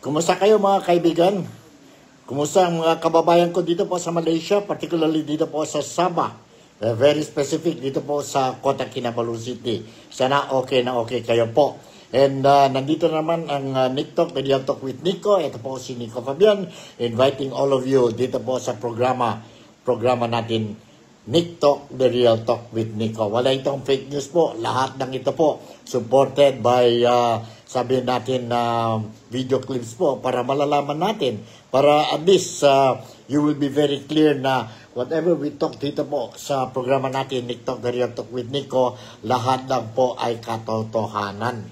Kumusta kayo mga kaibigan? Kumusta ang mga kababayan ko dito po sa Malaysia, particularly dito po sa Sabah? Very specific dito po sa Kota Kinabalu City. Sana okay na okay kayo po. And nandito naman ang Nick Talk, Media Talk with Nico. Ito po si Nico Fabian, inviting all of you dito po sa programa natin, Nick Talk, The Real Talk with Nico. Wala itong fake news po. Lahat ng ito po supported by, sabihin natin, video clips po para malalaman natin. Para at least you will be very clear na whatever we talk dito po sa programa natin, Nick Talk, The Real Talk with Nico, lahat lang po ay katotohanan.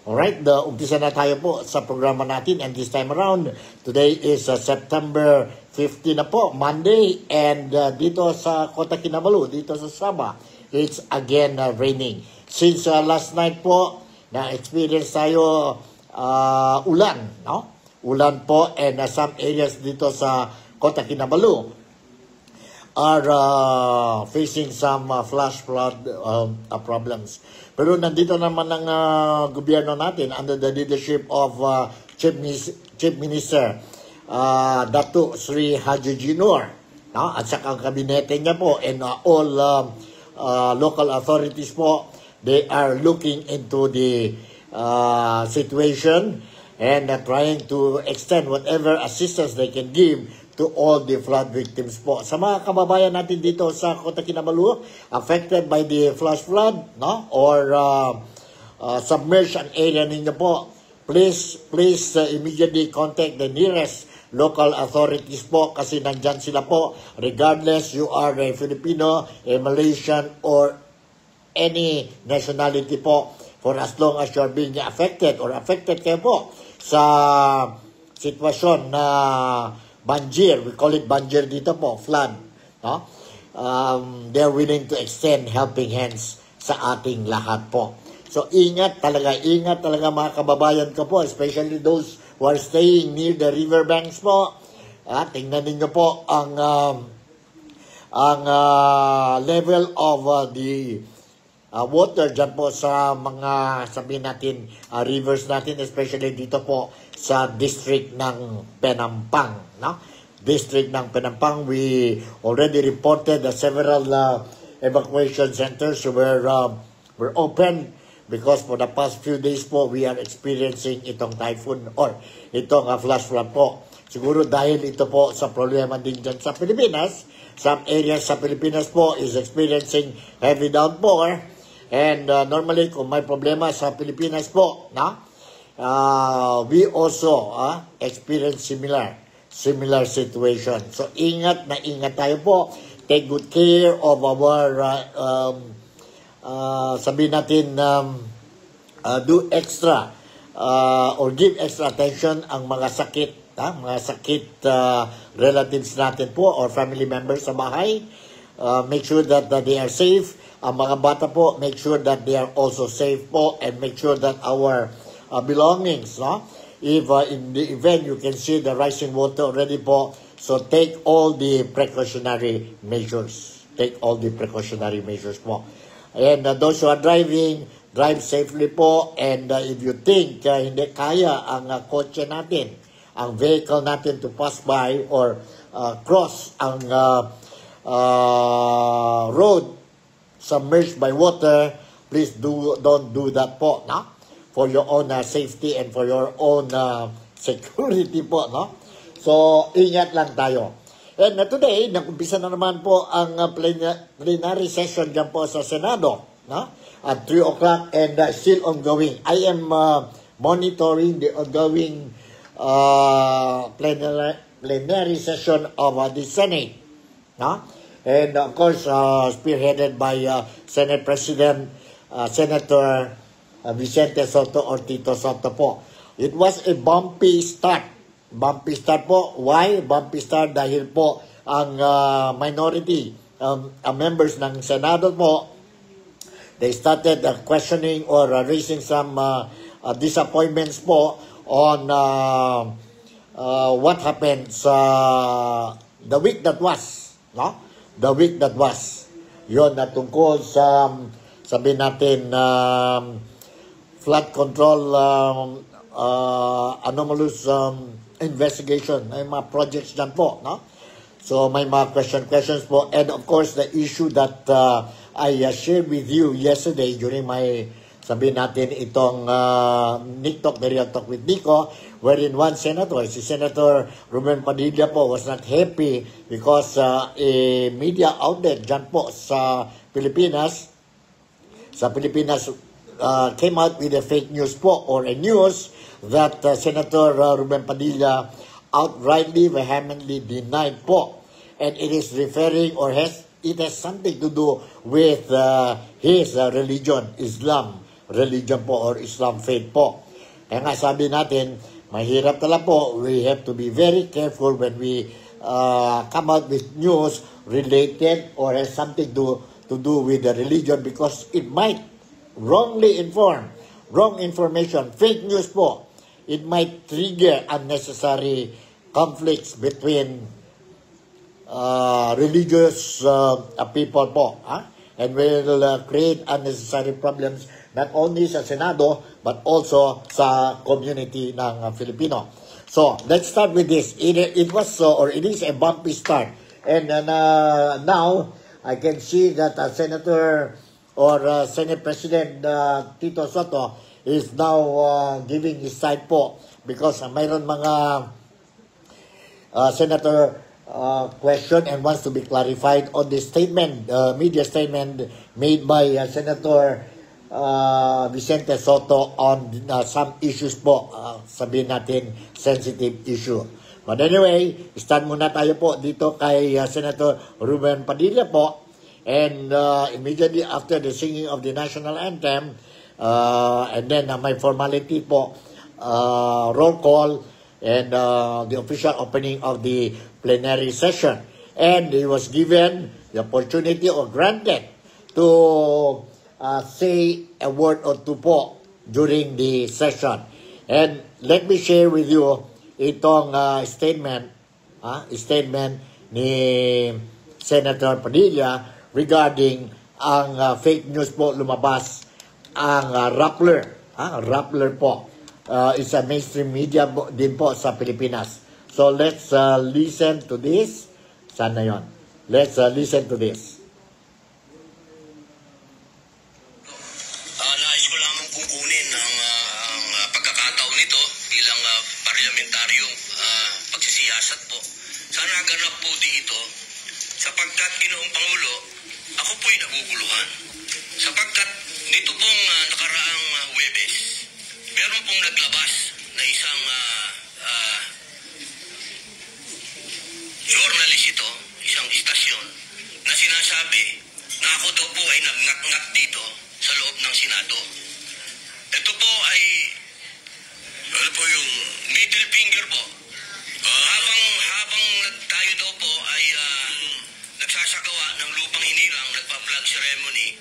Alright, umpisa na tayo po sa programa natin, and this time around, today is September 15 na po, Monday, and dito sa Kota Kinabalu, dito sa Sabah, it's again raining. Since last night po, na-experience tayo ulan, no? Ulan po, and some areas dito sa Kota Kinabalu are facing some flash flood problems. Pero nandito naman ang gobyerno natin under the leadership of Chief Minister Datuk Sri Haji Jinor, no? At saka ang kabinete niya po, and all local authorities po, they are looking into the situation and trying to extend whatever assistance they can give to all the flood victims po. Sa mga kababayan natin dito sa Kota Kinabalu, affected by the flash flood, no? Or submerged an area ninyo po, please immediately contact the nearest local authorities po, kasi nandyan sila po, regardless you are a Filipino, a Malaysian, or any nationality po, for as long as you're being affected or affected kayo po sa sitwasyon na banjir, we call it banjir dito po, flood, no? They're willing to extend helping hands sa ating lahat po. So ingat talaga mga kababayan ko po, especially those who are staying near the riverbanks po. Tingnan niyo po ang level of the water dyan po sa mga, sabihin natin, rivers natin, especially dito po sa district ng Penampang, no? District ng Penampang, we already reported several evacuation centers were open because for the past few days po, we are experiencing itong typhoon or itong flash flood po. Siguro dahil ito po sa problema din dyan sa Pilipinas, some areas sa Pilipinas po is experiencing heavy downpour, and normally kung may problema sa Pilipinas po, no? We also experience similar situation. So ingat tayo po. Take good care of our sabihin natin do extra or give extra attention ang mga sakit, relatives natin po or family members sa bahay. Make sure that they are safe. Ang mga bata po, make sure that they are also safe po, and make sure that our belongings, no? If in the event you can see the rising water already po, so take all the precautionary measures. Po. And those who are driving, drive safely po, and if you think hindi kaya ang kotse natin, ang vehicle natin to pass by or cross ang road submerged by water, please don't do that po, no? For your own safety and for your own security po, no? So, ingat lang tayo. And today, nag-umpisa na naman po ang plenary session dyan po sa Senado, no? At 3 o'clock, and still ongoing. I am monitoring the ongoing plenary session of the Senate, no? And of course, spearheaded by Senate President, Senator Vicente Soto or Tito Soto po. It was a bumpy start. Po. Why? Bumpy start dahil po ang minority members ng Senado po, they started questioning or raising some disappointments po on what happened sa the week that was, no? The week that was. Yun na tungkol sa sabihin natin flood control anomalous investigation, may mga projects dyan po, no? So may mga questions po, and of course the issue that I shared with you yesterday during my, sabihin natin itong Nick Talk, the Real Talk with Nico, wherein one senator, si Senator Ruben Padilla po, was not happy because a media outlet dyan po sa Pilipinas came out with a fake news po, or a news that Senator Ruben Padilla outrightly, vehemently denied po. And it is referring, or it has something to do with his religion, Islam religion po, or Islam faith po. Kaya nga sabi natin, mahirap talaga po, we have to be very careful when we come out with news related or has something to do with the religion, because it might wrongly inform, wrong information, fake news po. It might trigger unnecessary conflicts between religious people po, and will create unnecessary problems not only sa Senado but also sa community ng Filipino. So let's start with this. It was or it is a bumpy start, and now I can see that Senator or Senate President Tito Soto is now giving his side po, because mayroon mga senator question and wants to be clarified on the statement, media statement made by Senator Vicente Soto on some issues po, sabihin natin sensitive issue. But anyway, start muna tayo po dito kay Senator Ruben Padilla po, and immediately after the singing of the national anthem, and then my formality po, roll call, and the official opening of the plenary session. And he was given the opportunity or granted to say a word or two po during the session. And let me share with you itong statement ni Senator Padilla regarding ang fake news po lumabas. Ang Rappler po is a mainstream media din po sa Pilipinas. So let's listen to this. Sana yon. Let's listen to this. Nais ko lamang kukunin ang pagkakataon nito bilang parlamentaryong pagsisiyasat po. Sana ganap po dito sapagkat Ginoong Pangulo, ako po'y naguguluhan. Sapagkat dito pong nakaraang Huwebes, meron pong naglabas na isang journalist ito, isang istasyon, na sinasabi na ako daw po ay nagngat-ngat dito sa loob ng Senado. Ito po ay, ano po yung middle finger po. Habang tayo daw po ay nagsasagawa ng lupang hinirang, nagpa-flag ceremony,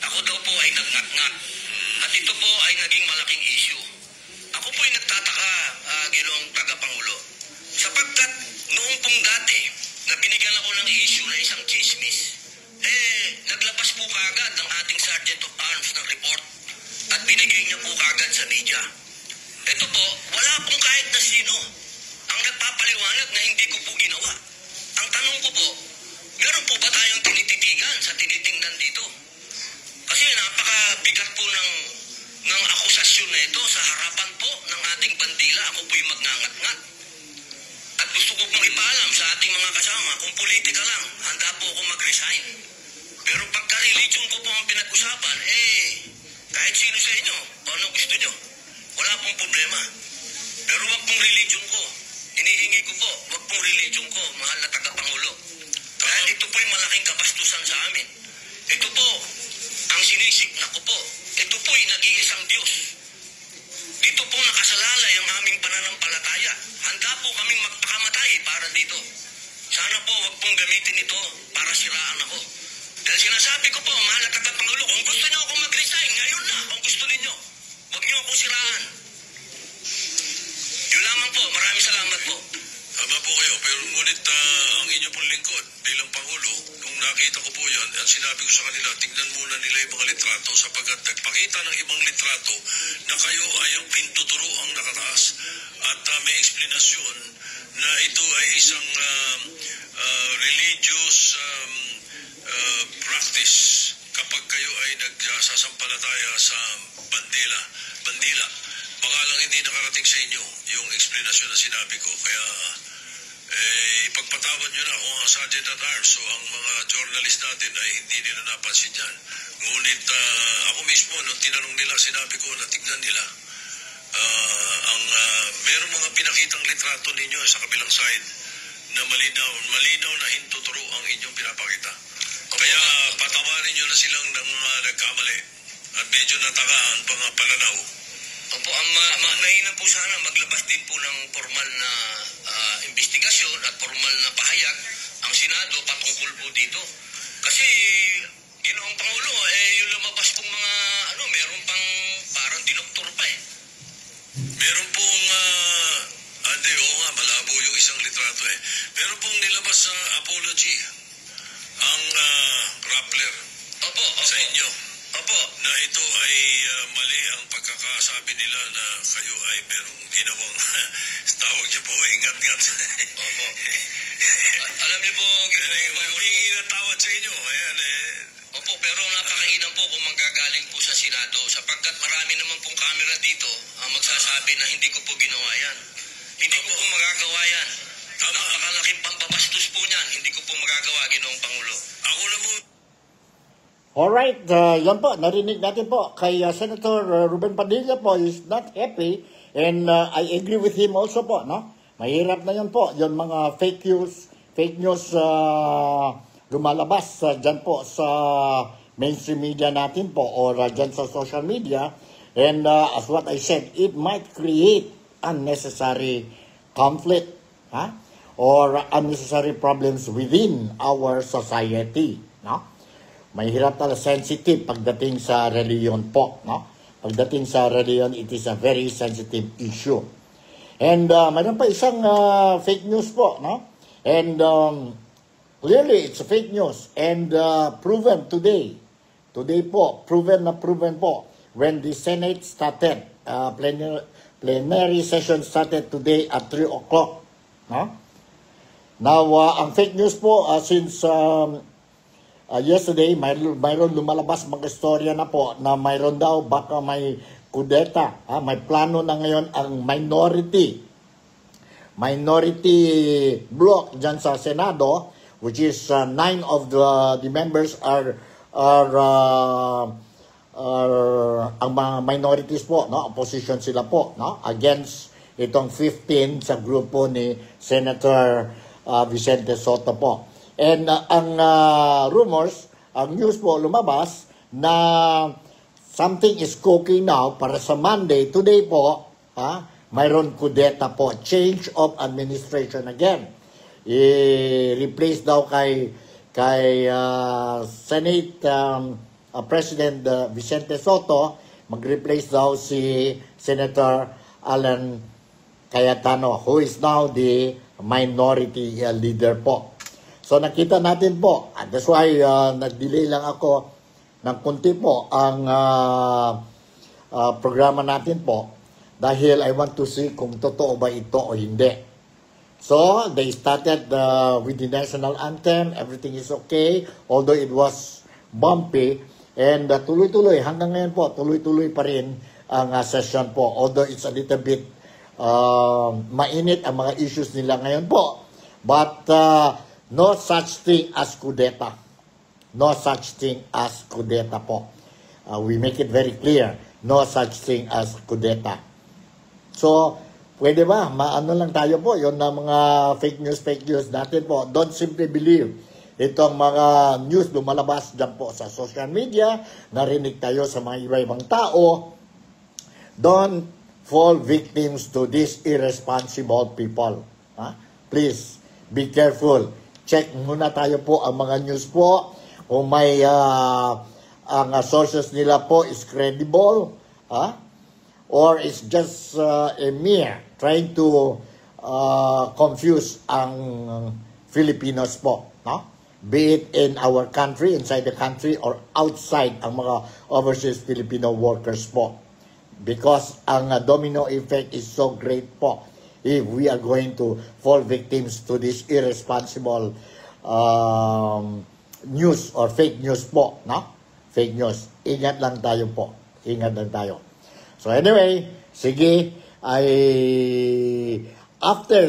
ako daw po ay nagngat-ngat. At ito po ay naging malaking issue. Ako po ay nagtataka, Ginoong Tagapangulo, sapagkat noong pong dati na binigyan ako ng issue na isang chismis, naglabas po kagad ang ating Sergeant of Arms ng report at binigay niya po kagad sa media. Ito po, wala pong kahit na sino ang nagpapaliwanag na hindi ko po ginawa. Ang tanong ko po, meron po ba tayong tinititigan sa tinitingnan dito? Kasi napakabigat po ng akusasyon na ito sa harapan po ng ating bandila. Ako po'y magngangat-ngat. At gusto ko pong ipaalam sa ating mga kasama, kung politika lang, handa po ako mag-resign. Pero pagka religion ko po ang pinag-usapan, kahit sino sa inyo, kung ano gusto nyo, wala pong problema. Pero wag pong religion ko. Hinihingi ko po, wag pong religion ko, mahal na tagapangulo. Dahil ito po'y malaking kabastusan sa amin. Ito po, ang sinisigna ko po, ito po'y nag-iisang Diyos. Dito po nakasalalay ang aming pananampalataya. Handa po kaming magpakamatay para dito. Sana po wag pong gamitin ito para siraan ako. Dahil sinasabi ko po, mahal na tagapangulo, kung gusto niyo akong mag-resign, ngayon na, kung gusto ninyo. Wag niyo akong siraan. Yun lamang po, maraming salamat po. Tama po kayo, pero ngunit ang inyo pong lingkod bilang Pangulo, nung nakita ko po yan, at sinabi ko sa kanila, tingnan muna nila yung mga litrato sapagkat nagpakita ng ibang litrato na kayo ay ang pintuturo ang lumalabas at may eksplanasyon na ito ay isang religious practice kapag kayo ay nagsasampalataya sa bandila. Baka lang hindi nakarating sa inyo yung eksplanasyon na sinabi ko. Kaya ipagpatawad nyo na kung ang Sergeant at Arms o ang mga journalist natin ay hindi nila napansin yan. Ngunit ako mismo, nung tinanong nila, sinabi ko na tignan nila merong mga pinakitang litrato ninyo sa kabilang side na malinaw na hintuturo ang inyong pinapakita. Kaya patawarin nyo na silang ng nagkamali at medyo natakaan pa nga pananaw. Opo, mahina po sana maglabas din po ng formal na investigasyon at formal na pahayag ang Senado patungkol po dito. Kasi, Ginoong Pangulo, yung lumabas pong mga, meron pang parang dinoktor pa eh. Meron pong, malabo yung isang litrato eh. Meron pong nilabas sa apology ang Rappler sa inyo. Opo. Na ito ay mali ang pagkakasabi nila na kayo ay merong ginawang tawag niyo po, ingat-ngat. Opo. Alam niyo po, humingi ng tawad sa inyo. Ayan Opo, pero napakainam po kung manggagaling po sa Senado sapagkat marami naman pong camera dito ang magsasabi na hindi ko po ginawa yan. Hindi ko po magagawa yan. Napakalaking pambabastos po niyan. Hindi ko po magagawa, Ginoong Pangulo. Ako na mo. Alright, yan po, narinig natin po kay Senator Ruben Padilla po is not happy and I agree with him also po, no? Mahirap na yun po, yung mga fake news lumalabas dyan po sa mainstream media natin po or dyan sa social media and as what I said, it might create unnecessary conflict or unnecessary problems within our society, no? Mahirap talaga, sensitive pagdating sa reliyon po, no? Pagdating sa reliyon, it is a very sensitive issue. And mayroon pa isang fake news po, no? And clearly, it's a fake news and proven today. Today po, proven po. When the Senate started, plenary session started today at 3 o'clock, no? Now, ang fake news po, since yesterday, mayroon lumalabas mga istorya na po na mayroon daw baka may kudeta. May plano na ngayon ang minority block dyan sa Senado, which is 9 of the members are ang mga minorities po, no? Opposition sila po, no? Against itong 15 sa grupo ni Senator Vicente Sotto po. And ang rumors, ang news po lumabas na something is cooking now para sa Monday. Today po, mayroon kudeta po. Change of administration again. I-replace daw kay Senate President Vicente Sotto, mag-replace daw si Senator Alan Cayetano, who is now the minority leader po. So nakita natin po, and that's why nag-delay lang ako ng kunti po ang programa natin po dahil I want to see kung totoo ba ito o hindi. So they started with the national anthem, everything is okay, although it was bumpy, and tuloy-tuloy hanggang ngayon po, tuloy-tuloy pa rin ang session po, although it's a little bit mainit ang mga issues nila ngayon po. But no such thing as kudeta. No such thing as kudeta po. We make it very clear. No such thing as kudeta. So, pwede ba? Maano lang tayo po. Yun na mga fake news natin po. Don't simply believe itong mga news lumalabas dyan po sa social media. Narinig tayo sa mga iba-ibang tao. Don't fall victims to these irresponsible people. Please, be careful. Check muna tayo po ang mga news po. Kung may ang sources nila po is credible, or it's just a mere trying to confuse ang Filipinos po, no? Be it in our country, inside the country, or outside ang mga overseas Filipino workers po. because ang domino effect is so great po if we are going to fall victims to this irresponsible news or fake news po, no? Fake news. Ingat lang tayo po. Ingat lang tayo. So anyway, sige, after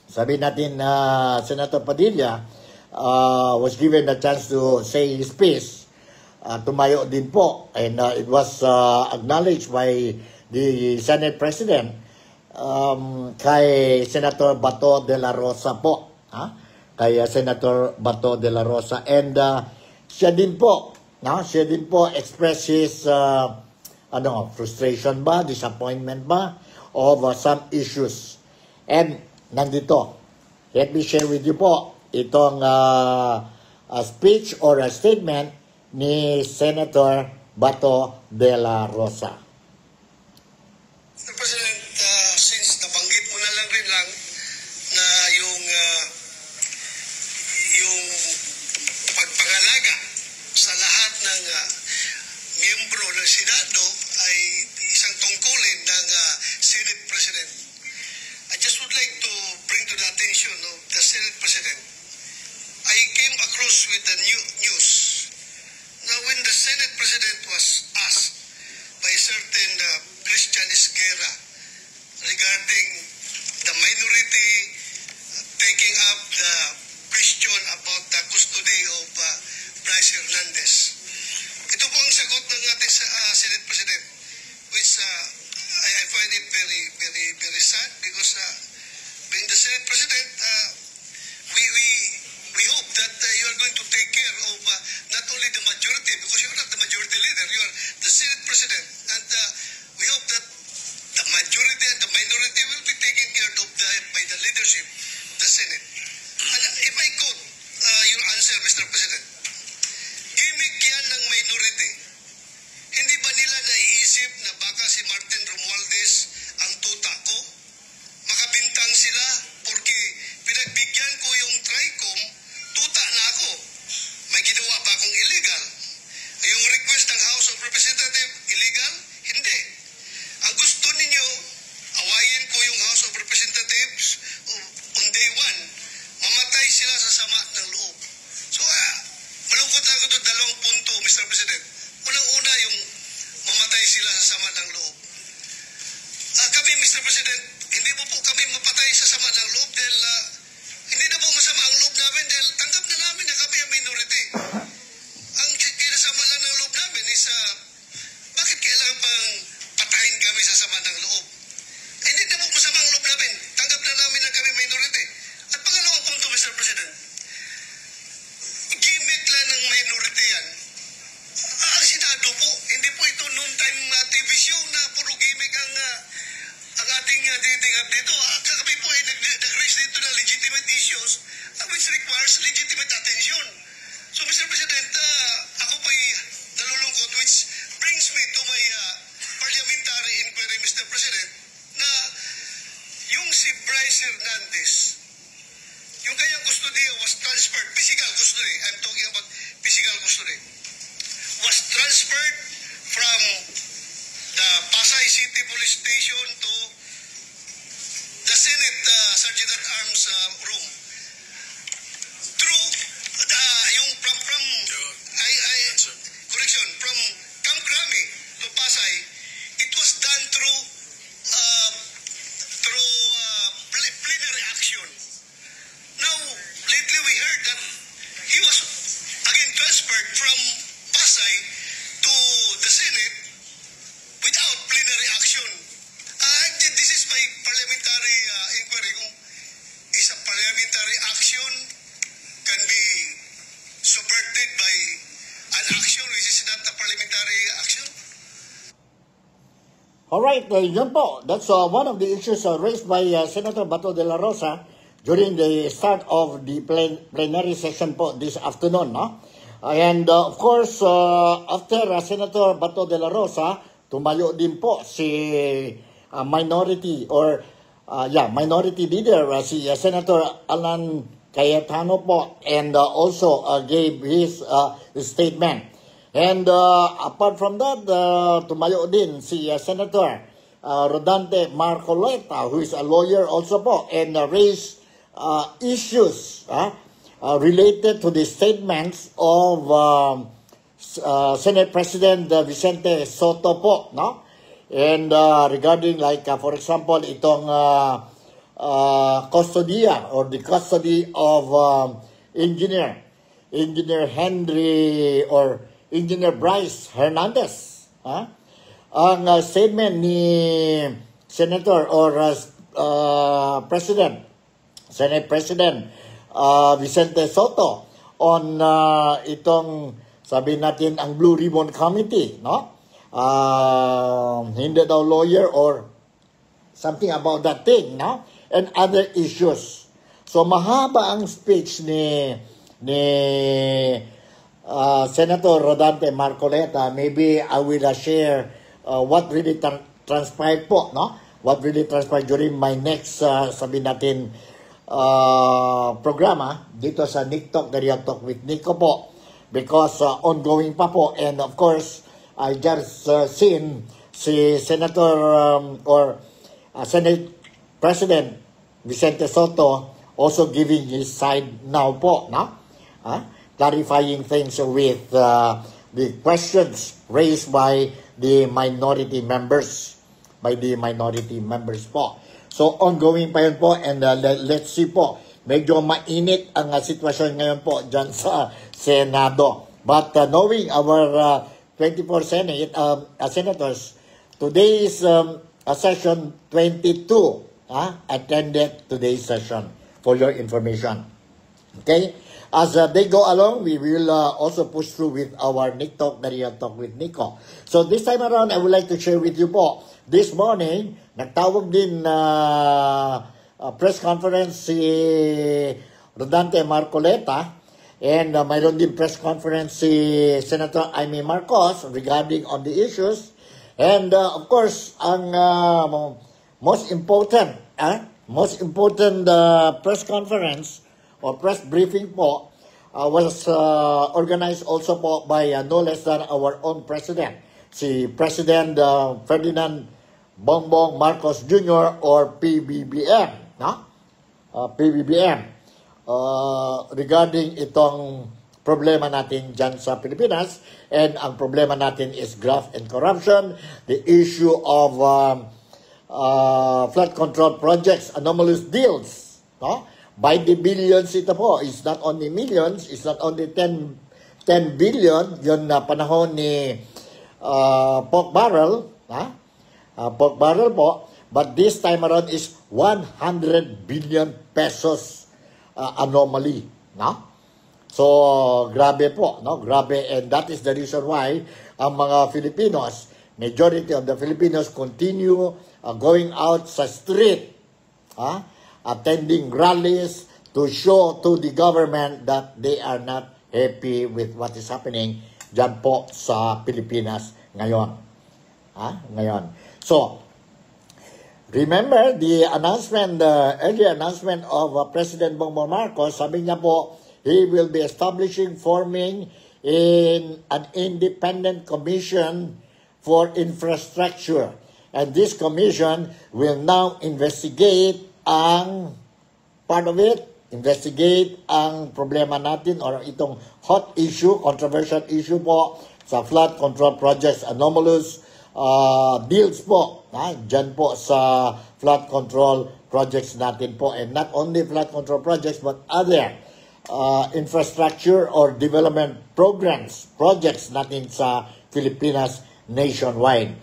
sabi natin na Senator Padilla was given the chance to say his piece, tumayo din po, and it was acknowledged by the Senate President kay Senator Bato de la Rosa po, kay Senator Bato de la Rosa, and siya din po express his frustration ba, disappointment ba of some issues. And nandito, let me share with you po itong a speech or a statement ni Senator Bato de la Rosa. Mr. President, since nabanggit mo na lang rin na yung pagpangalaga sa lahat ng miyembro ng Senado ay isang tungkulin ng Senate President. I just would like to bring to the attention of the Senate President. I came across with the news. Now, when the Senate President was asked by a certain Christian Esguerra regarding the minority taking up the question about the custody of Bryce Hernandez. Ito po ang sagot ng ating Senate President, which I find it very, very, very sad because being the Senate President, we hope that you are going to take care of not only the majority, because you are not the majority leader, you are the Senate President, and we hope that the majority and the minority will be taken care of by the leadership, the Senate. And if I quote your answer, Mr. President, gimmick yan ng minority. Hindi ba nila naiisip na baka si Martin Romualdez ang tuta ko? Makabintang sila porque pinagbigyan ko yung TRICOM, tuta na ako. May ginawa ba akong illegal? Yung request ng House of Representatives, illegal? Hindi. Ang gusto ninyo, awayin ko yung House of Representatives on day one. Mamatay sila sa sama ng loob. So, malungkot lang ito, dalawang punto, Mr. President. Unang-una yung mamatay sila sa sama ng loob. Kami, Mr. President, hindi po kami mapatay sa sama ng loob dahil hindi na po masama ang loob namin dahil tanggap na namin na kami ang minority. Ang kinasama lang ng loob namin is bakit kailangan pang patayin kami sa sama ng loob? Hindi na po masama ang loob namin. Tanggap na namin na kami minority. At pangalawang punto, Mr. President, gimmick lang ng minority yan. Ang Senado po, hindi po ito noon time TV show na puro gimmick ang ating tinitingnan dito. Kami po ay nag-raise dito na legitimate issues which requires legitimate attention. So, Mr. President, ako po ay nalulungkot, which brings me to my parliamentary inquiry, Mr. President, na yung si Bryce Hernandez, yung kanyang custody was transferred, physical custody, I'm talking about physical custody, was transferred from the Pasay City Police Station to the Senate Sergeant at Arms room. Through yung from correction, from Camp Crame to Pasay, it was done through plenary action. Now, lately we heard that he was again transferred from Pasay to the Senate without plenary action. This is my parliamentary inquiry. Kung is a parliamentary action can be subverted by an action which is not a parliamentary action? Alright, yun po. That's one of the issues raised by Senator Bato de la Rosa during the start of the plenary session po this afternoon, no? And of course, after Senator Bato de la Rosa, tumayo din po si minority leader, si Senator Alan Cayetano po, and also gave his statement. And apart from that, tumayo din si Senator Rodante Marcoleta, who is a lawyer also po, and raised issues related to the statements of Senate President Vicente Soto po, no? And regarding like, for example, itong custodia or the custody of Engineer Henry or Engineer Bryce Hernandez. Ang statement ni Senator or Senate President Vicente Soto on itong, sabi natin, ang Blue Ribbon Committee, no? Hindi daw lawyer or something about that thing, no? And other issues. So mahaba ang speech ni Senator Rodante Marcoleta. Maybe I will share what really transpired po, no? What really transpired during my next, sabi natin, programa dito sa Nick Talk, the Real Talk with Nico po. Because ongoing pa po. And of course, I just seen si Senator or Senate President Vicente Soto also giving his side now po, no? Clarifying things with the questions raised by the minority members. Po. So, ongoing pa yun po, and let's see po. Medyo mainit ang sitwasyon ngayon po dyan sa Senado. But knowing our 24 senators, today's session 22 attended today's session for your information. Okay? As they go along, we will also push through with our Nick Talk, the Real Talk with Nico. So this time around, I would like to share with you po, this morning, nagtawag din press conference si Rodante Marcoleta, and mayroon din press conference si Senator Amy Marcos regarding on the issues. And of course, ang most important press conference or press briefing po was organized also po by no less than our own President, si President Ferdinand Bongbong Marcos Jr. or PBBM, no? PBBM, regarding itong problema natin dyan sa Pilipinas. And ang problema natin is graft and corruption, the issue of flood control projects, anomalous deals, no? By the billions ito po. It's not only millions, it's not only 10 billion, yun na panahon ni pork barrel, pork barrel po, but this time around is 100 billion pesos anomaly, no? So, grabe po, no? Grabe, and that is the reason why ang mga Filipinos, majority of the Filipinos continue going out sa street, attending rallies to show to the government that they are not happy with what is happening dyan po sa Pilipinas ngayon. Ngayon. So, remember the announcement, the earlier announcement of President Bongbong Marcos, sabi niya po, he will be forming in an independent commission for infrastructure. And this commission will now investigate ang problema natin or itong hot issue, controversial issue po sa flood control projects, anomalous deals po, dyan po sa flood control projects natin po. And not only flood control projects, but other infrastructure or development projects natin sa Pilipinas nationwide.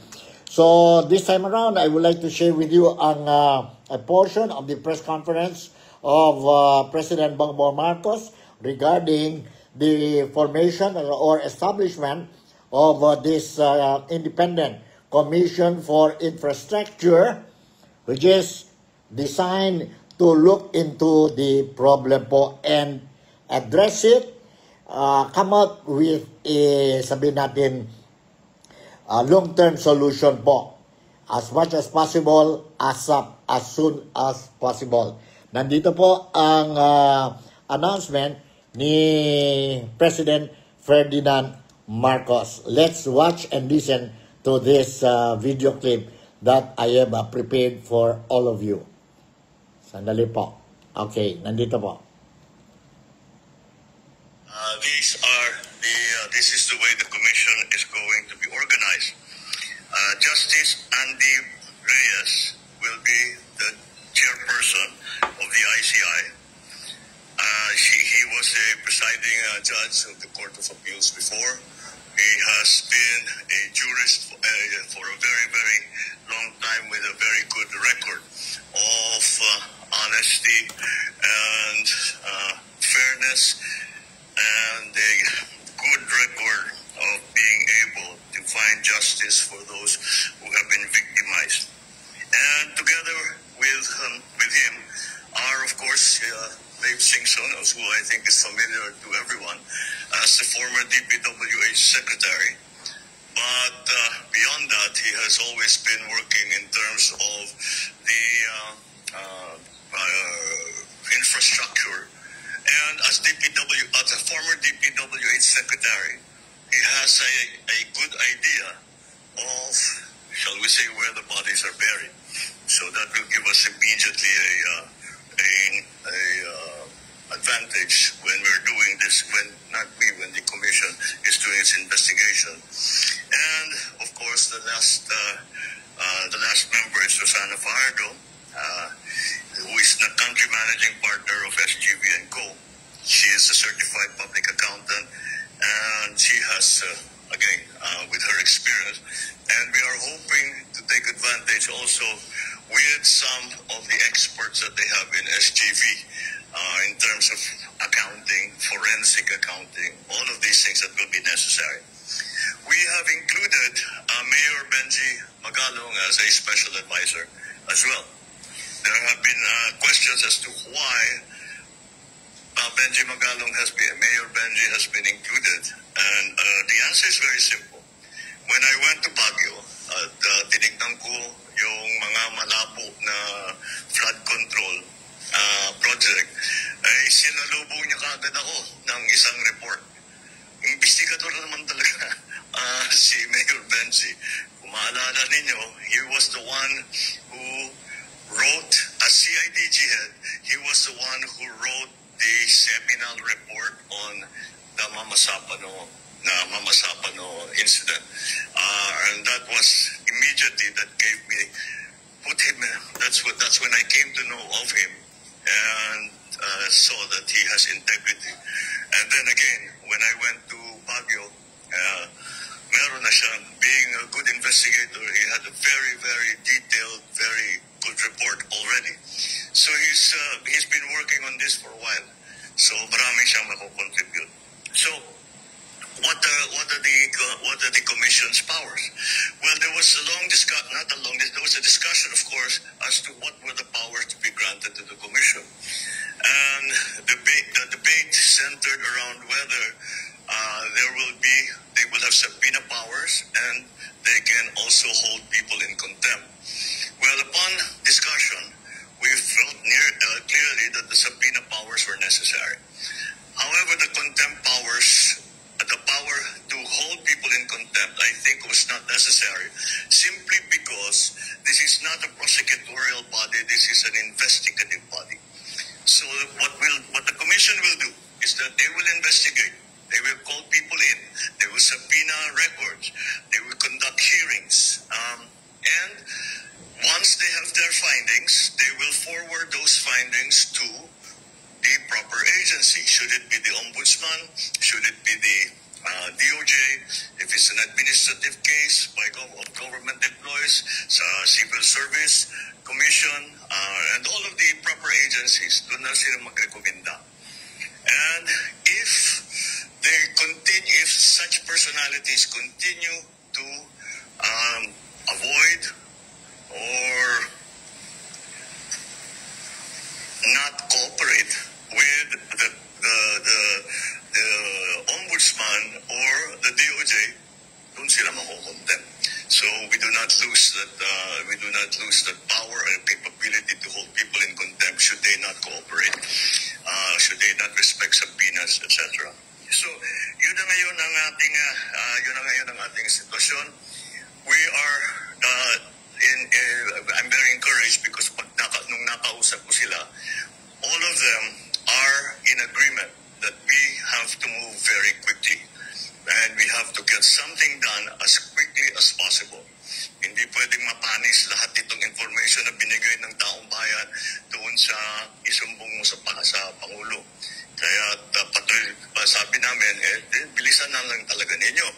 So this time around, I would like to share with you a portion of the press conference of President Bongbong Marcos regarding the formation or establishment of this independent commission for infrastructure, which is designed to look into the problem po and address it, come up with sabihin natin, long-term solution po as much as possible, as soon as possible. Nandito po ang announcement ni President Ferdinand Marcos. Let's watch and listen to this video clip that I have prepared for all of you. Sandali po. Okay, nandito po. This is the way the commission is going to be organized. Justice Andy Reyes will be the chairperson of the ICI. He was a presiding judge of the Court of Appeals before. He has been a jurist for a very, very long time with a very good record of honesty and fairness, and a good record of being able to find justice for those who have been victimized. And together with him are, of course, Dave Singson, who I think is familiar to everyone as the former DPWH secretary. But beyond that, he has always been working in terms of the infrastructure. And as a former DPWH secretary, he has a good idea of, shall we say, where the bodies are buried. So that will give us immediately a advantage when we're doing this, when the commission is doing its investigation. And of course, the last member is Susana Fajardo, who is the country managing partner of SGV & Co. She is a certified public accountant, and she has, again, with her experience, and we are hoping to take advantage also with some of the experts that they have in SGV in terms of accounting, forensic accounting, all of these things that will be necessary. We have included Mayor Benji Magalong as a special advisor as well. There have been questions as to why Mayor Benji has been included, and the answer is very simple. When I went to Baguio at tinignan ko yung mga malabo na flood control project, ay sinalubong niya kaagad ako ng isang report. Investigator naman talaga si Mayor Benji. Kung maalala ninyo, he was the one who wrote, as CIDG head, he was the one who wrote the seminal report on the Mamasapano incident. And that was immediately that gave me, that's when I came to know of him and saw that he has integrity. And then again, when I went to Baguio, meron na siya, being a good investigator, he had a very, very detailed, very good report already. So he's been working on this for a while. So marami siyang mako-contribute. So what are the commission's powers? Well, there was there was a discussion, of course, as to what were the powers to be granted to the commission. And the debate centered around whether they will have subpoena powers, and they can also hold people in contempt. Well, upon discussion, we felt clearly that the subpoena powers were necessary. However, the contempt powers, the power to hold people in contempt, I think was not necessary, simply because this is not a prosecutorial body, this is an investigative body. So what the commission will do is that they will investigate, they will call people in, they will subpoena records, they will conduct hearings, and once they have their findings, they will forward those findings to the proper agency. Should it be the Ombudsman? Should it be the DOJ? If it's an administrative case by government employees, Civil Service Commission, and all of the proper agencies, doon na sila magrekomenda. And if such personalities continue to avoid or not cooperate with the Ombudsman or the DOJ, doon sila makukontempt. So we do not lose that power and capability to hold people in contempt should they not cooperate, should they not respect subpoenas, etc. So yun na ngayon ang ating sitwasyon. We are I'm very encouraged because nung nakausap ko sila, all of them are in agreement that we have to move very quickly and we have to get something done as quickly as possible. Hindi pwedeng mapanis lahat itong information na binigay ng taong bayan doon sa isumbong mo sa Pangulo. Kaya sabi namin, bilisan na lang talaga ninyo.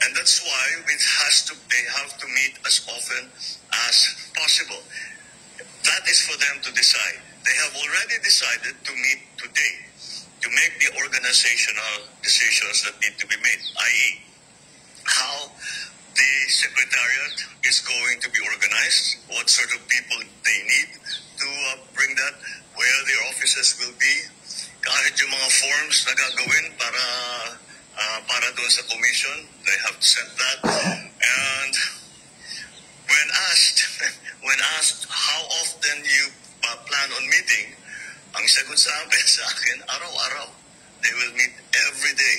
And that's why they have to meet as often as possible. That is for them to decide. They have already decided to meet today to make the organizational decisions that need to be made, i.e. how the Secretariat is going to be organized, what sort of people they need to bring that, where their offices will be, kahit yung mga forms na gagawin para doon sa commission, they have to set that. And when asked how often you plan on meeting, ang sagot sa akin, araw-araw. They will meet every day.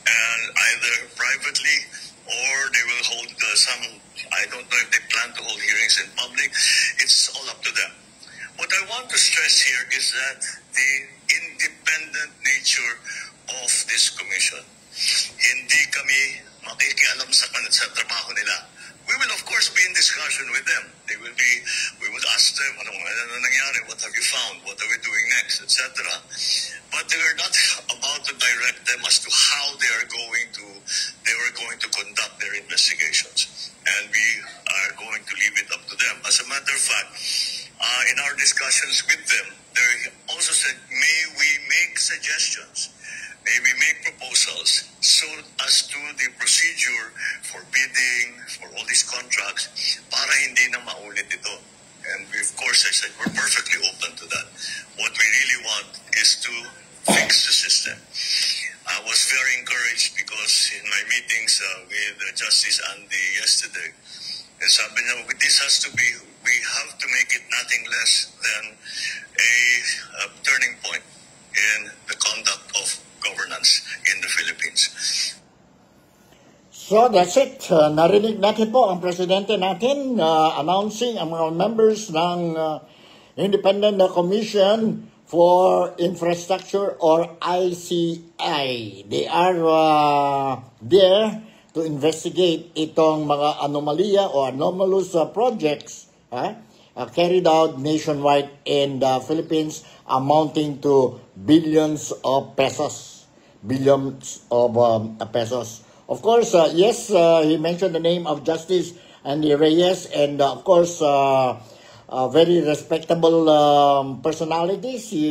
And either privately or they will hold I don't know if they plan to hold hearings in public. It's all up to them. What I want to stress here is that the independent nature of this commission. Hindi kami makikialam sa trabaho nila. We will of course be in discussion with them. We will ask them, ano nangyari, what have you found, what are we doing next, etc. But we are not about to direct them as to how they were going to conduct their investigations. And we are going to leave it up to them. As a matter of fact, in our discussions with them, they also said, may we make suggestions, may we make proposals so as to the procedure for bidding, for all these contracts, para hindi na maulit ito. And we, of course, I said, we're perfectly open to that. What we really want is to fix the system. I was very encouraged because in my meetings with Justice Andy yesterday, sabi niya, we have to make it nothing less than a turning point in the conduct of governance in the Philippines. So that's it. Narinig natin po ang presidente natin announcing ang mga members ng Independent Commission for Infrastructure or ICI. They are there to investigate itong mga anomalya o anomalous projects carried out nationwide in the Philippines amounting to billions of pesos. Of course, yes, he mentioned the name of Justice Andy Reyes and of course, very respectable personality, si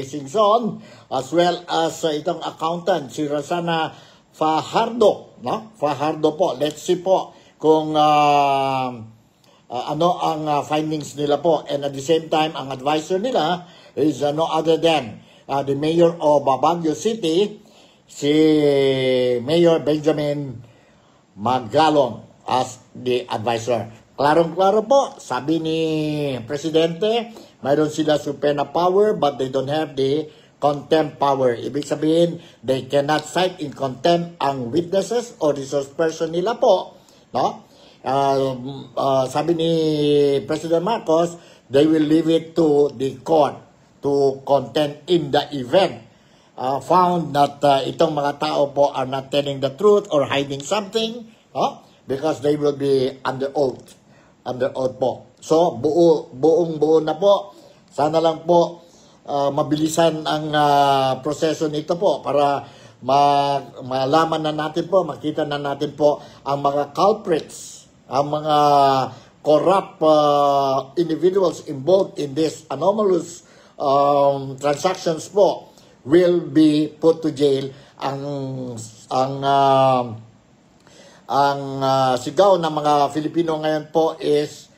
Singson, as well as itong accountant, si Rosana Fajardo. No? Fajardo po. Let's see po kung ano ang findings nila po. And at the same time, ang advisor nila is no other than the mayor of Baguio City, si Mayor Benjamin Magalong as the advisor. Klarong-klaro po, sabi ni Presidente, mayroon sila subpoena power but they don't have the contempt power. Ibig sabihin, they cannot cite in contempt ang witnesses or the source person nila po. No? Sabi ni President Marcos, they will leave it to the court to contend in the event found that itong mga tao po are not telling the truth or hiding something, because they will be under oath. Under oath po. So, buong-buo na po. Sana lang po mabilisan ang proseso nito po para malaman na natin po, makita na natin po ang mga culprits, ang mga corrupt individuals involved in this anomalous transactions po will be put to jail. Ang sigaw ng mga Filipino ngayon po is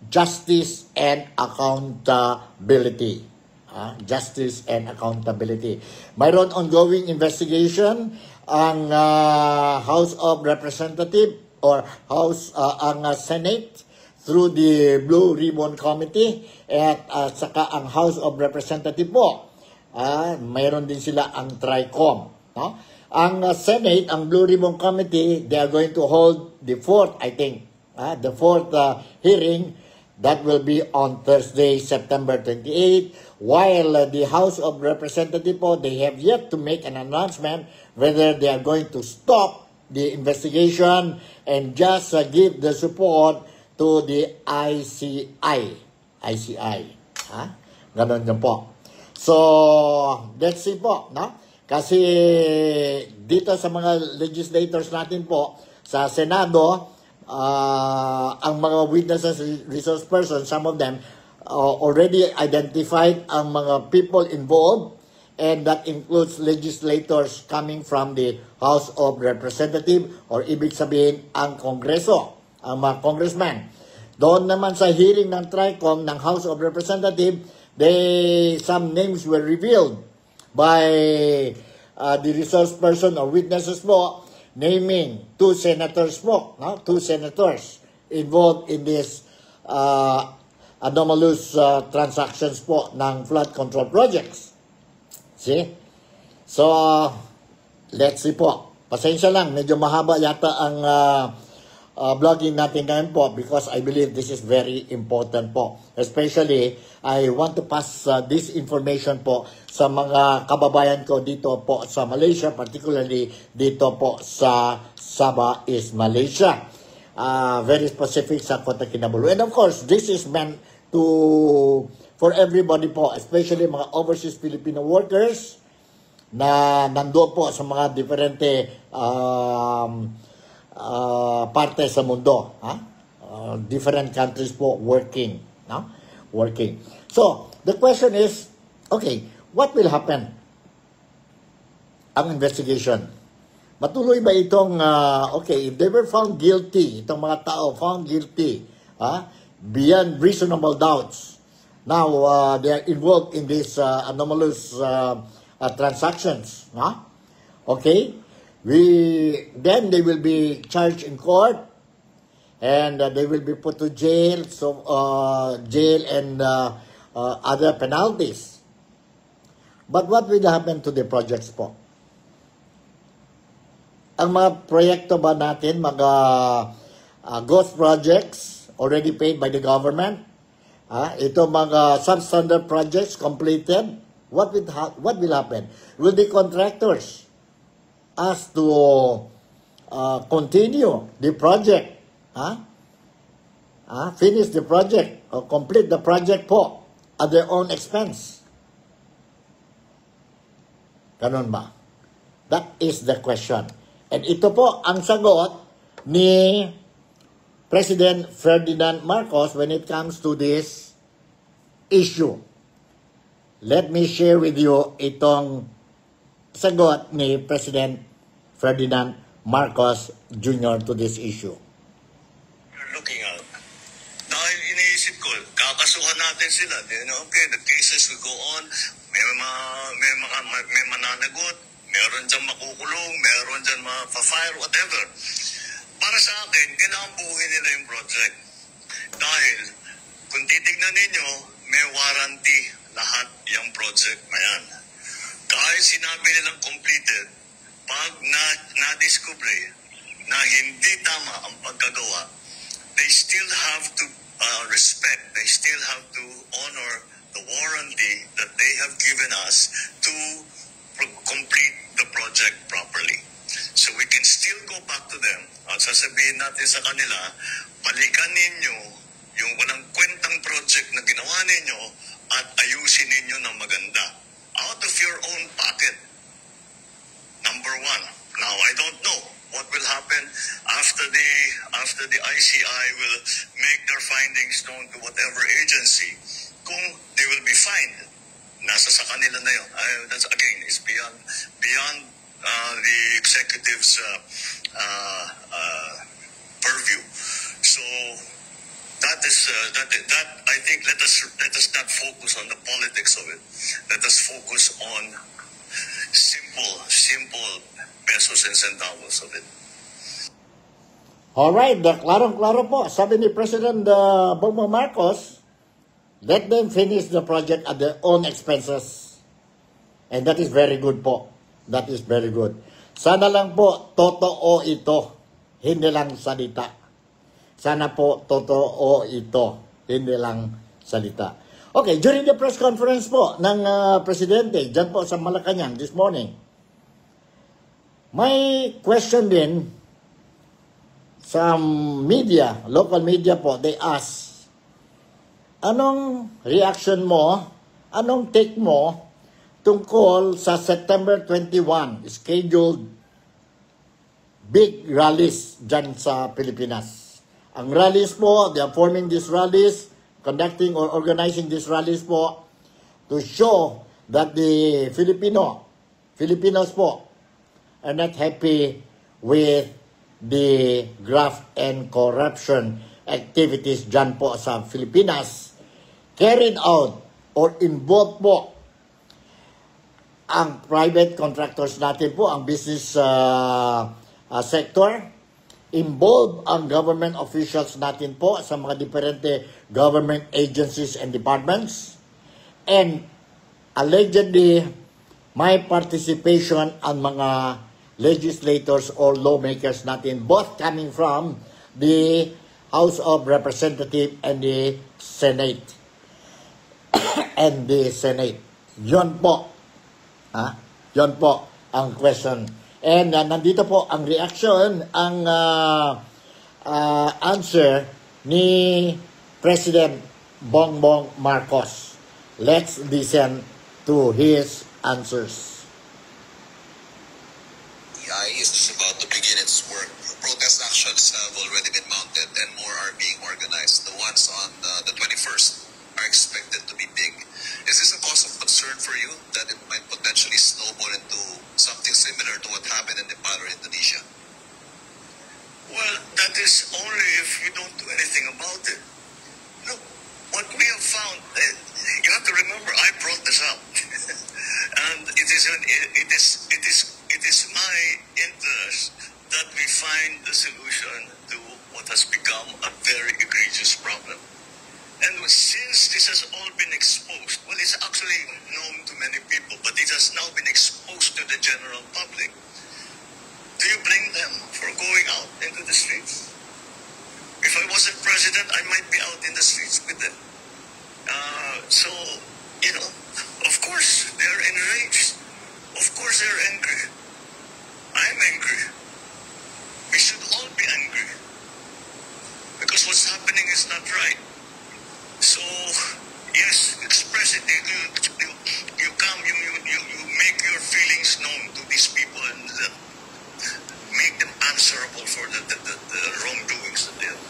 justice and accountability. Justice and accountability. Mayroon ongoing investigation ang House of Representatives or ang Senate through the Blue Ribbon Committee at saka ang House of Representatives po. Mayroon din sila ang TRICOM. no? Ang Senate, ang Blue Ribbon Committee, they are going to hold the fourth, I think, the fourth hearing. That will be on Thursday, September 28, while the House of Representatives po, they have yet to make an announcement whether they are going to stop the investigation and just give the support to the ICI. Ha? Ganon yun po. So, let's see po, no? Kasi dito sa mga legislators natin po, sa Senado, ang mga witnesses, resource persons, some of them already identified ang mga people involved, and that includes legislators coming from the House of Representatives, or ibig sabihin ang Kongreso, ang mga congressmen. Doon naman sa hearing ng TRICOM ng House of Representatives, some names were revealed by the resource person or witnesses po, naming two senators po, no? Two senators involved in this anomalous transactions po ng flood control projects. See? So, let's see po. Pasensya lang, medyo mahaba yata ang vlogging natin ngayon po because I believe this is very important po. Especially, I want to pass this information po sa mga kababayan ko dito po sa Malaysia, particularly dito po sa Sabah is Malaysia. Very specific sa Kota Kinabalu. And of course, this is meant for everybody po, especially mga overseas Filipino workers na nandoon po sa mga diferente parte sa mundo. Different countries po working. No? Working. So, the question is, okay, what will happen? Ang investigation. Matuloy ba itong, okay, if they were found guilty, itong mga tao found guilty, beyond reasonable doubts, now they are involved in these anomalous transactions. Okay? Then they will be charged in court, and they will be put to jail, jail and other penalties. But what will happen to the projects po? Ang mga proyekto ba natin, mga ghost projects already paid by the government, ito mga substandard projects completed, what will happen? Will the contractors ask to continue the project? Finish the project or complete the project po at their own expense? Ganun ba? That is the question. And ito po ang sagot ni President Ferdinand Marcos when it comes to this issue. Let me share with you itong sagot ni President Ferdinand Marcos Jr. to this issue. Looking at. Dahil iniisip ko, kakasuhan natin sila. Okay, the cases will go on. May mananagot, meron dyan makukulong, meron dyan ma-fire, whatever. Para sa akin, kailangan buuhin nila yung project. Dahil, kung titignan ninyo, may warranty lahat yung project na yan. Kahit sinabi nilang completed, pag na-discover na hindi tama ang pagkagawa, they still have to respect, they still have to honor the warranty that they have given us to complete the project properly. So we can still go back to them at sasabihin natin sa kanila, balikan ninyo yung walang kwentang project na ginawa ninyo at ayusin ninyo ng maganda. Out of your own pocket. Number one. Now, I don't know what will happen after the ICI will make their findings known to whatever agency. Kung they will be fined, nasa sa kanila na yun. That's again, is beyond the executive's purview. So that I think let us not focus on the politics of it. Let us focus on simple pesos and centavos of it. Alright, klarong-klaro po. Sabi ni President Bongbong Marcos, let them finish the project at their own expenses. And that is very good po. That is very good. Sana lang po, totoo ito. Hindi lang salita. Sana po, totoo ito. Hindi lang salita. Okay, during the press conference po ng Presidente, dyan po sa Malacanang this morning, may question din sa media, local media po, they ask, anong reaction mo, anong take mo tungkol sa September 21 scheduled big rallies dyan sa Pilipinas? Ang rallies po, they are forming these rallies, conducting or organizing these rallies po to show that the Filipinos po are not happy with the graft and corruption activities dyan po sa Pilipinas, carried out or involved po ang private contractors natin po, ang business sector, involved ang government officials natin po sa mga diferente government agencies and departments, and allegedly may participation ang mga legislators or lawmakers natin, both coming from the House of Representatives and the Senate. And the Senate. Yon po. Yon po ang question. And nandito po ang reaction, ang answer ni President Bongbong Marcos. Let's listen to his answers. Is about to begin its work. Protest actions have already been mounted and more are being organized. The ones on the 21st are expected to be big. Is this a cause of concern for you that it might potentially snowball into something similar to what happened in Nepal or Indonesia? Well, that is only if you don't do anything about it. Look, what we have found, you have to remember, I brought this up. And it is my interest that we find the solution to what has become a very egregious problem. And since this has all been exposed, well, it's actually known to many people, but it has now been exposed to the general public. Do you blame them for going out into the streets? If I wasn't president, I might be out in the streets with them. So, you know, of course, they're enraged. Of course, they're angry. I'm angry. We should all be angry. Because what's happening is not right. So, yes, express it. You come, you make your feelings known to these people and make them answerable for the wrongdoings that they have.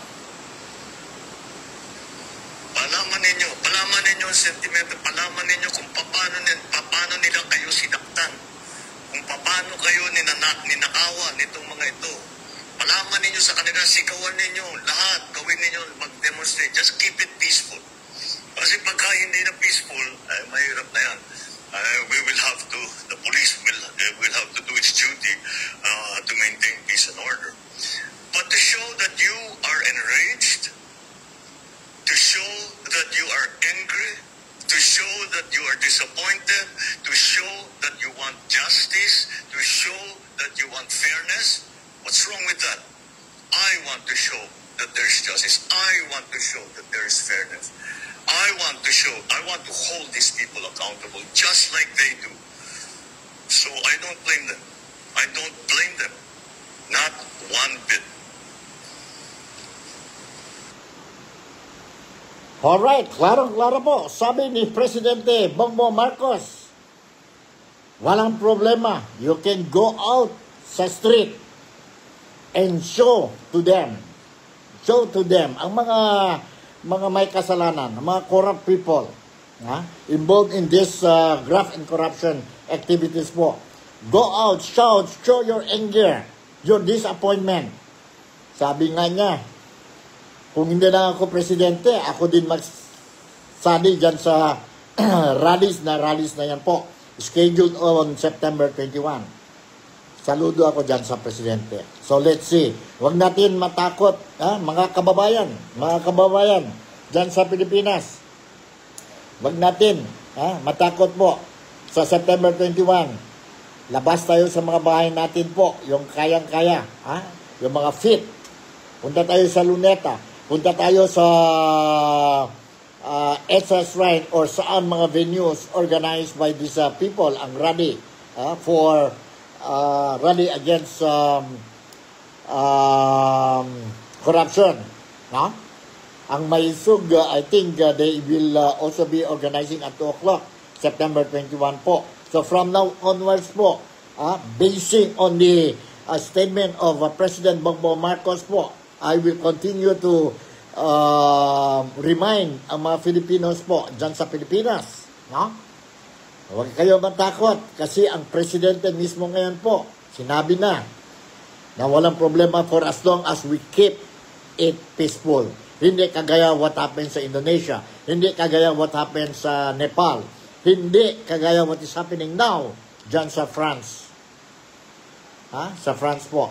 Palaman ninyo ang sentimento, palaman ninyo kung paano nila kayo sinaktan, kung paano kayo ninakawan nitong mga ito. Palaman ninyo sa kanila, sigawan ninyo, lahat, gawin ninyo, mag-demonstrate. Just keep it peaceful. Kasi pagka hindi na peaceful, mahirap na yan. The police will have to do its duty to maintain peace and order. But to show that you are enraged, to show that you are angry, to show that you are disappointed, to show that you want justice, to show that you want fairness, what's wrong with that? I want to show that there's justice. I want to show that there is fairness. I want to hold these people accountable just like they do. So I don't blame them. I don't blame them. Not one bit. Alright, klaro po. Sabi ni Presidente Bongbong Marcos, walang problema. You can go out sa street and show to them ang mga may kasalanan, mga corrupt people involved in this graft and corruption activities po. Go out, shout, show your anger, your disappointment. Sabi nga niya, kung hindi lang ako presidente, ako din magsali dyan sa rallies na yan po. Scheduled on September 21. Saludo ako dyan sa presidente. So let's see. Huwag natin matakot, mga kababayan, dyan sa Pilipinas. Huwag natin matakot po sa September 21. Labas tayo sa mga bahay natin po, yung kayang-kaya, ha? Yung mga fit. Punta tayo sa Luneta, punta tayo sa EDSA Shrine or saan mga venues organized by these people ang rally for rally against corruption. No? Ang Maisug, I think they will also be organizing at 2 o'clock, September 21 po. So from now onwards po, basing on the statement of President Bongbong Marcos po, I will continue to remind ang mga Filipinos po dyan sa Pilipinas. No? Huwag kayo matakot kasi ang presidente mismo ngayon po, sinabi na walang problema for as long as we keep it peaceful. Hindi kagaya what happened sa Indonesia. Hindi kagaya what happened sa Nepal. Hindi kagaya what is happening now dyan sa France. Sa France po.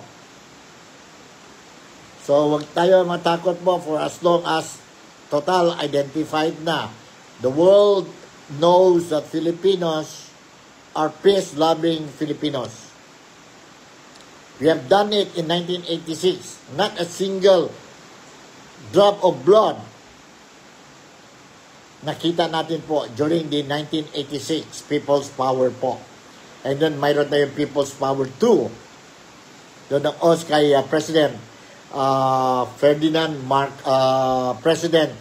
So, huwag tayo matakot po for as long as total identified na. The world knows that Filipinos are peace-loving Filipinos. We have done it in 1986. Not a single drop of blood nakita natin po during the 1986 People's Power po. And then mayroon tayong People's Power 2. Doon ang os kay President Ferdinand President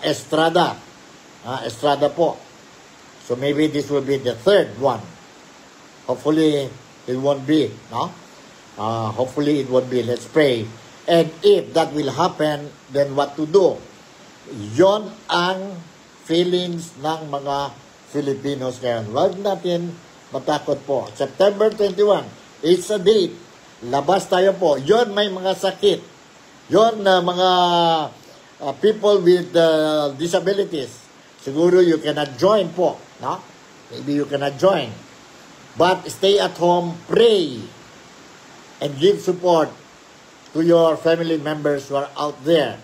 Estrada. Estrada po. So maybe this will be the third one. Hopefully it won't be, no? Hopefully it won't be. Let's pray. And if that will happen, then what to do? Yon ang feelings ng mga Filipinos ngayon. Huwag natin matakot po. September 21, it's a date. Labas tayo po. Yon may mga sakit. Yon mga people with disabilities. Siguro you cannot join po. No? Maybe you cannot join. But stay at home, pray, and give support to your family members who are out there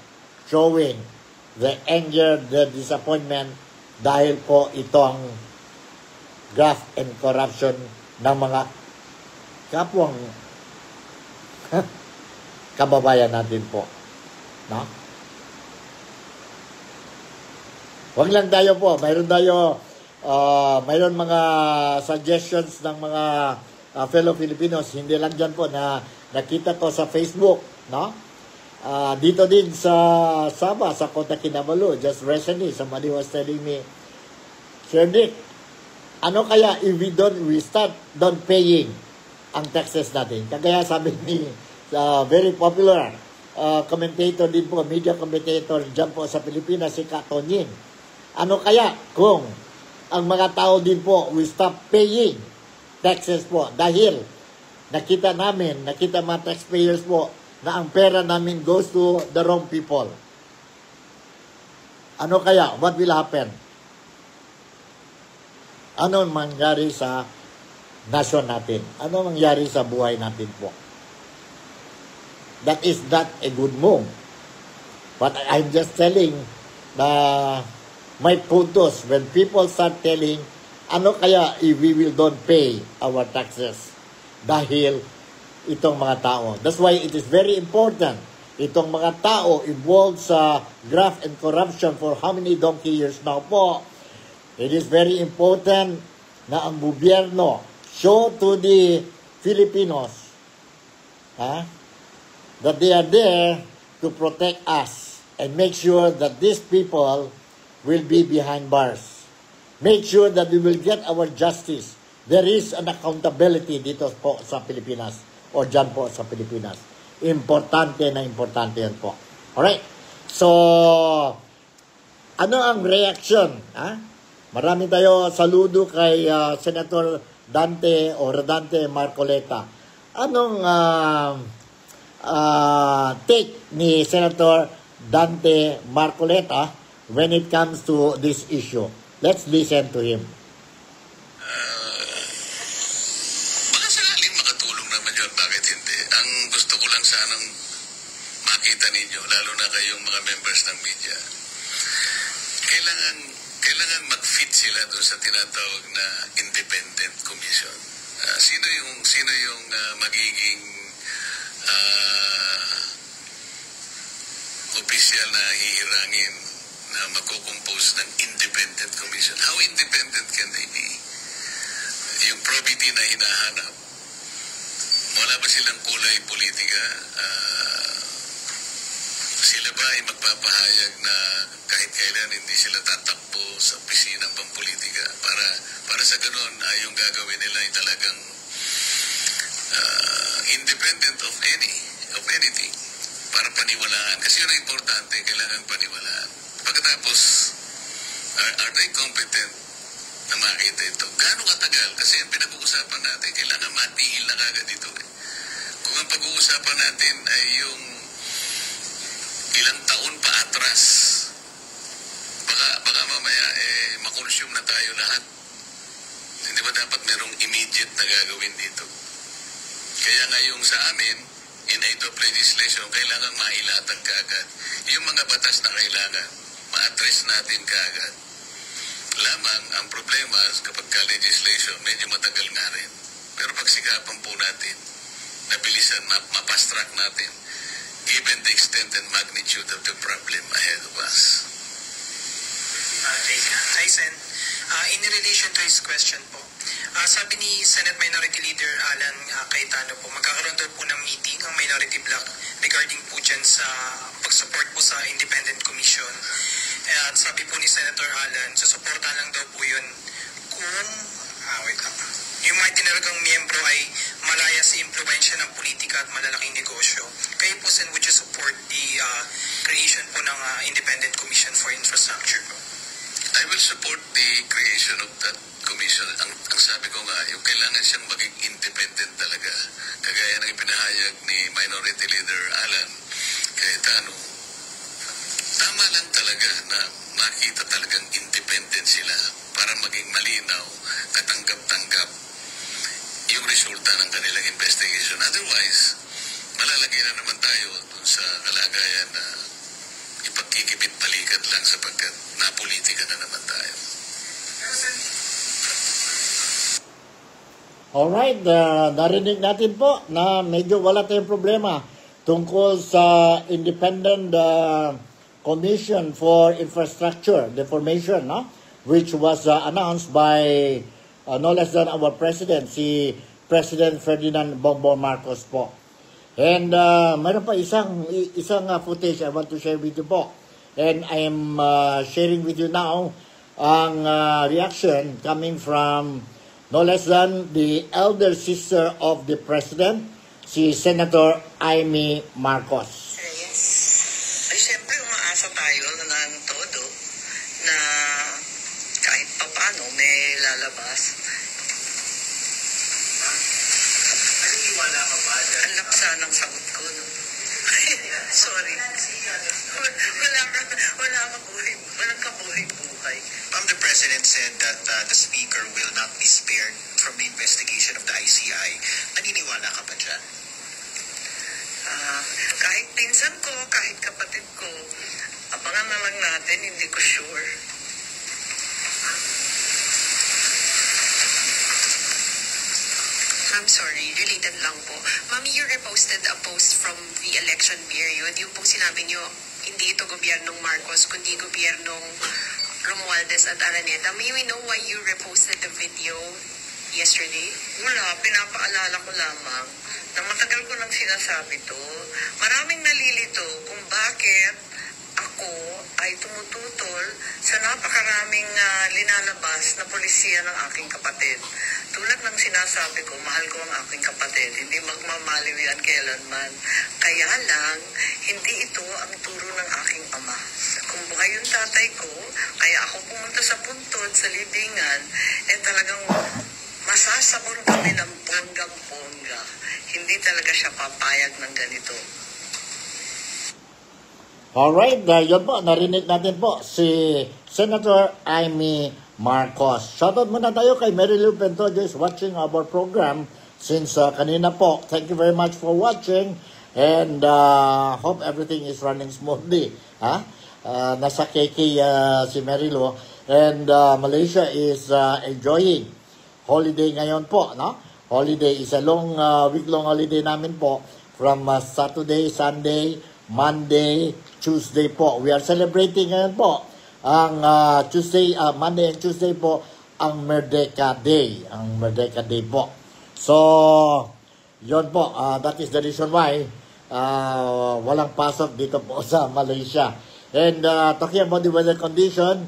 showing the anger, the disappointment dahil po itong graft and corruption ng mga kapwang kababayan natin po. No? Huwag lang tayo po. Mayroon mga suggestions ng mga fellow Filipinos. Hindi lang dyan po na nakita ko sa Facebook. No? Dito din sa Sabah, sa Kota Kinabalu, just recently, somebody was telling me, Sir Nick, ano kaya if we start paying ang taxes natin? Kagaya sabi ni very popular commentator din po, media commentator dyan po sa Pilipinas, si Katonyin. Ano kaya kung ang mga tao din po we stop paying taxes po dahil nakita mga taxpayers po na ang pera namin goes to the wrong people. Ano kaya? What will happen? Ano mangyari sa nation natin? Ano mangyari sa buhay natin po? That is not a good move. But I'm just telling my puntos, when people start telling, ano kaya if we will don't pay our taxes? Dahil itong mga tao. That's why it is very important. Itong mga tao involved sa graft and corruption for how many donkey years now po. It is very important na ang gobyerno show to the Filipinos that they are there to protect us and make sure that these people will be behind bars. Make sure that we will get our justice. There is an accountability dito po sa Pilipinas o dyan po sa Pilipinas. Importante na importante yan po. Alright. So, ano ang reaction? Marami tayo saludo kay Senator Dante o Rodante Marcoleta. Anong take ni Senator Dante Marcoleta when it comes to this issue? Let's listen to him. Baka sakaling makatulong naman yun. Bakit hindi? Ang gusto ko lang sanang makita ninyo, lalo na kayong mga members ng media, kailangan mag-fit sila doon sa tinatawag na independent commission. Sino yung magiging opisyal na hihirangin na magko-compose ng independent commission? How independent can they be? Yung probity na hinahanap, wala ba silang kulay politika? Sila ba ay magpapahayag na kahit kailan hindi sila tatakbo sa opisinang pampolitika para sa ganun ay yung gagawin nila ay talagang independent of anything para paniwalaan. Kasi yun ang importante, kailangan paniwalaan. Pagkatapos, are they competent na makita ito? Gaano katagal? Kasi ang pinag-uusapan natin, kailangan matigil na kagad ito. Kung ang pag-uusapan natin ay yung ilang taon pa atras, baka mamaya makonsume na tayo lahat. Hindi ba dapat merong immediate na gagawin dito? Kaya nga yung sa amin, in aid of legislation, kailangan mailatag kaagad. Yung mga batas na kailangan, ma-address natin kaagad. Lamang, ang problema kapag ka-legislation, medyo matagal nga rin. Pero pagsikapan po natin, nabilisan, mapast-track natin, given the extent and magnitude of the problem ahead of us. Hi, Sen. In relation to his question po, sabi ni Senate Minority Leader Alan Cayetano po, magkakaroon daw po ng meeting ang Minority Bloc regarding po dyan sa pag-support po sa Independent Commission. At sabi po ni Senator Alan, susuporta lang daw po yun kung, yung mga tinalagang miyembro ay malaya sa impluensya ng politika at malalaking negosyo. Kayo po, Sen, would you support the creation po ng Independent Commission for Infrastructure po? I will support the creation of that commission. Ang sabi ko nga, yung kailangan siyang maging independent talaga. Kagaya ng ipinahayag ni Minority Leader Alan Cayetano, tama lang talaga na makita talagang independent sila para maging malinaw, katanggap-tanggap yung resulta ng kanilang investigation. Otherwise, malalagay na naman tayo dun sa kalagayan na ipagkikipit balikat lang sapagkat napolitika na naman tayo. Alright, narinig natin po na medyo wala tayong problema tungkol sa Independent Commission for Infrastructure, the formation, no? Which was announced by no less than our President, si President Ferdinand Bongbong Marcos po. And mayroon pa isang footage I want to share with you po. And I am sharing with you now ang reaction coming from no less than the elder sister of the President, si Senator Amy Marcos. Yes. Ay, siyempre, umaasa tayo na todo na kahit papano may lalabas. Naniniwala ka ba dyan? Ang laksa ng sagot ko, no? Sorry. Walang kabuhay-buhay. The President said that the Speaker will not be spared from the investigation of the ICI. Naniniwala ka ba dyan? Kahit pinsan ko, kahit kapatid ko, abangan na lang natin, hindi ko sure. I'm sorry, related lang po. Mami, you reposted a post from the election period. Yung pong sinabi nyo, hindi ito gobyernong Marcos, kundi gobyernong Romualdez at Araneta. May we know why you reposted the video yesterday? Wala, pinapaalala ko lamang na matagal ko nang sinasabi to. Maraming nalilito kung bakit ako ay tumututol sa napakaraming linalabas na polisiya ng aking kapatid. Tulad ng sinasabi ko, mahal ko ang aking kapatid. Hindi magmamaliw yan kailanman. Kaya lang, hindi ito ang turo ng aking ama. Kung buhay yung tatay ko, kaya ako pumunta sa puntod, sa libingan, talagang masasabon kami ng bonggang-bongga. Hindi talaga siya papayag ng ganito. Alright, yun po, narinig natin po si Senator Amy Marcos. Shoutout muna tayo kay Mary Lou Pentojo is watching our program since kanina po. Thank you very much for watching and hope everything is running smoothly. Nasa KK si Mary Lou and Malaysia is enjoying holiday ngayon po, no? holiday. Is a long, week-long holiday namin po from Saturday, Sunday, Monday, Tuesday po. We are celebrating ngayon po ang Monday and Tuesday po ang Merdeka Day. Ang Merdeka Day po. So, yon po. That is the reason why walang pasok dito po sa Malaysia. And talking about the weather condition,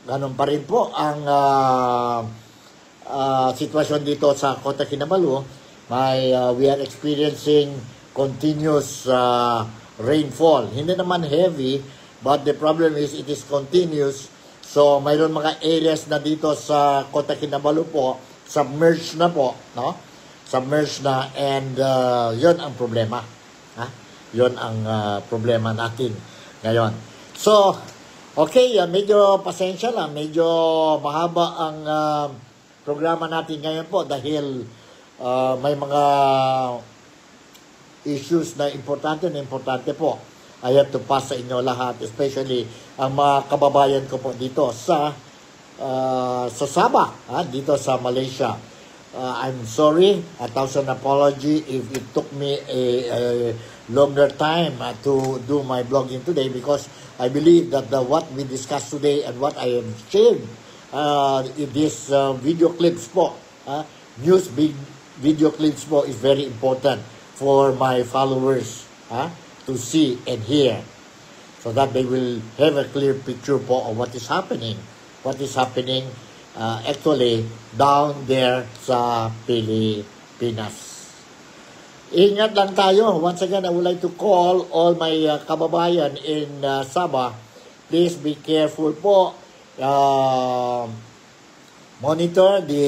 ganun pa rin po ang sitwasyon dito sa Kota Kinabalu. We are experiencing continuous rainfall. Hindi naman heavy, but the problem is it is continuous. So, mayroon mga areas na dito sa Kota Kinabalu po, submerged na po, no? Submerged na, and yon ang problema. Yon ang problema natin ngayon. So, okay, medyo pasensya lang, medyo mahaba ang programa natin ngayon po dahil may mga issues na importante po. I have to pass sa inyo lahat, especially ang mga kababayan ko po dito sa Sabah, dito sa Malaysia. I'm sorry, 1,000 apology if it took me a longer time to do my blogging today, because I believe that what we discussed today and what I am sharing in this video clips po, video clips po, is very important for my followers to see and hear, so that they will have a clear picture po of what is happening actually down there sa Pilipinas. Ingat lang tayo. Once again, I would like to call all my kababayan in Sabah. Please be careful po. Monitor the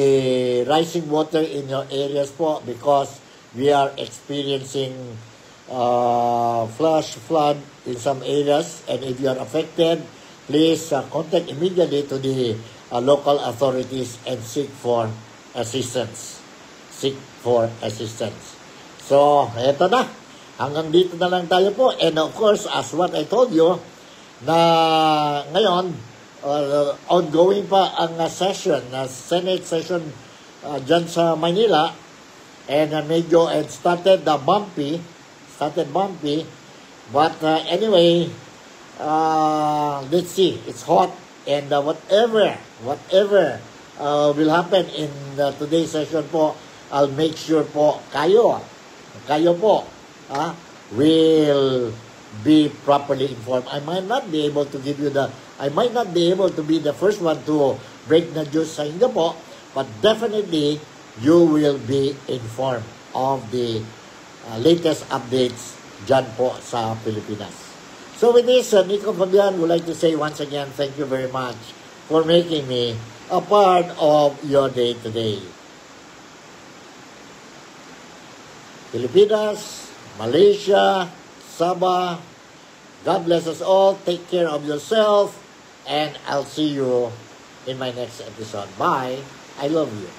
rising water in your areas po, because we are experiencing flood in some areas, and if you are affected, please contact immediately to the local authorities and seek for assistance. So, eto na. Hanggang dito na lang tayo po. And of course, as what I told you, na ngayon, ongoing pa ang session, Senate session dyan sa Manila, and medyo it started bumpy, but anyway, let's see, it's hot, and whatever will happen in today's session po, I'll make sure po kayo po will be properly informed. I might not be able to be the first one to break the news sa inyo po, but definitely you will be informed of the latest updates dyan po sa Pilipinas. So with this, Nico Fabian would like to say once again, thank you very much for making me a part of your day today. Pilipinas, Malaysia, Sabah, God bless us all. Take care of yourself, and I'll see you in my next episode. Bye. I love you.